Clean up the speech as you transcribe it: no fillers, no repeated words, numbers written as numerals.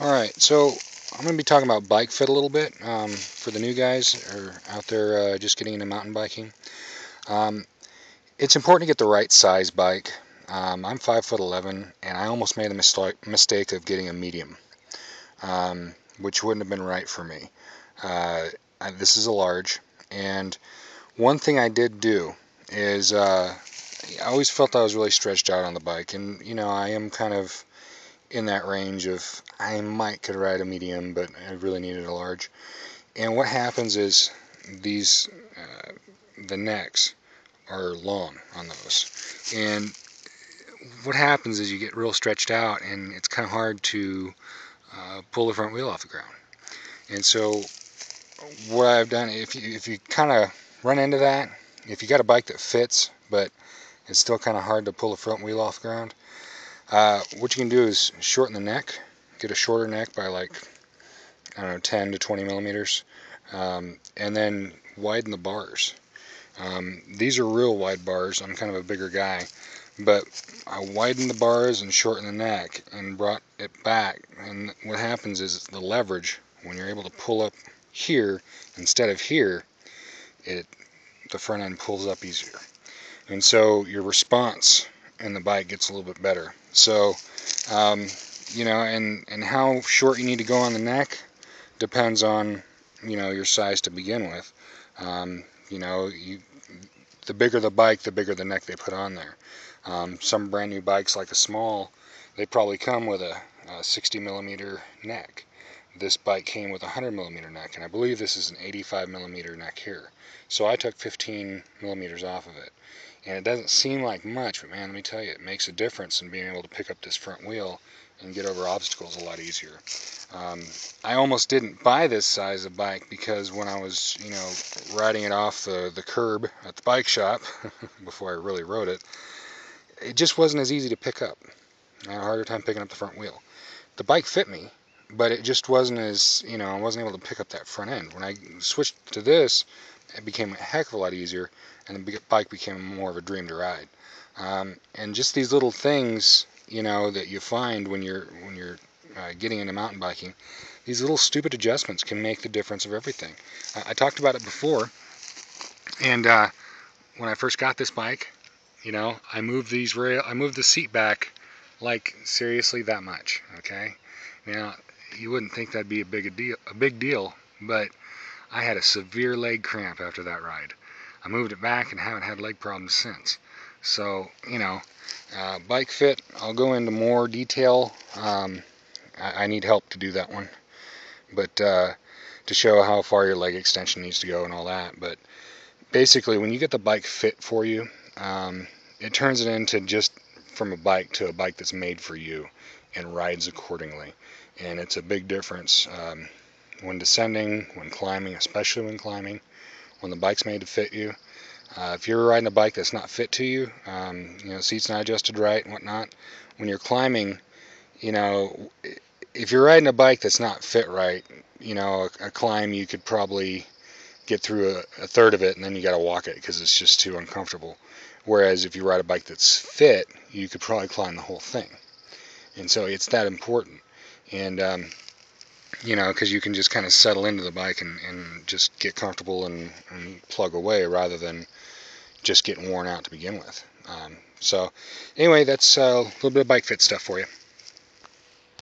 Alright, so I'm going to be talking about bike fit a little bit for the new guys or out there just getting into mountain biking. Um, it's important to get the right size bike. I'm 5'11", and I almost made the mistake of getting a medium, which wouldn't have been right for me. This is a large, and one thing I did do is I always felt I was really stretched out on the bike, and I am kind of in that range of I might could ride a medium, but I really needed a large. And what happens is these the necks are long on those, and what happens is you get real stretched out, and it's kind of hard to pull the front wheel off the ground. And so what I've done, if you kind of run into that, if you got a bike that fits but it's still kind of hard to pull the front wheel off the ground, what you can do is shorten the neck, get a shorter neck by like, I don't know, 10 to 20 millimeters, and then widen the bars. These are real wide bars. I'm kind of a bigger guy, but I widened the bars and shortened the neck and brought it back. And what happens is the leverage, when you're able to pull up here instead of here, the front end pulls up easier. And so your response in the bike gets a little bit better. So, and how short you need to go on the neck depends on, your size to begin with. The bigger the bike, the bigger the neck they put on there. Some brand new bikes like a small, they probably come with a 60 millimeter neck. This bike came with a 100 millimeter neck, and I believe this is an 85 millimeter neck here. So I took 15 millimeters off of it. And it doesn't seem like much, but man, let me tell you, it makes a difference in being able to pick up this front wheel and get over obstacles a lot easier. I almost didn't buy this size of bike because when I was, riding it off the curb at the bike shop before I really rode it, it just wasn't as easy to pick up. I had a harder time picking up the front wheel. The bike fit me, but it just wasn't as, I wasn't able to pick up that front end. When I switched to this, it became a heck of a lot easier, and the bike became more of a dream to ride. And just these little things, that you find when you're getting into mountain biking, these little stupid adjustments can make the difference of everything. I talked about it before, and when I first got this bike, I moved the seat back like seriously that much. Okay, now you wouldn't think that'd be a big deal, but I had a severe leg cramp after that ride. I moved it back and haven't had leg problems since. So, bike fit, I'll go into more detail. I need help to do that one. But to show how far your leg extension needs to go and all that. But basically, when you get the bike fit for you, it turns it into just from a bike to a bike that's made for you and rides accordingly. And it's a big difference. When descending, when climbing, especially when climbing, when the bike's made to fit you. If you're riding a bike that's not fit to you, seat's not adjusted right and whatnot, when you're climbing, if you're riding a bike that's not fit right, a climb you could probably get through a third of it, and then you got to walk it because it's just too uncomfortable. Whereas if you ride a bike that's fit, you could probably climb the whole thing. And so it's that important. And because you can just kind of settle into the bike and just get comfortable and plug away rather than just getting worn out to begin with. So anyway, that's a little bit of bike fit stuff for you.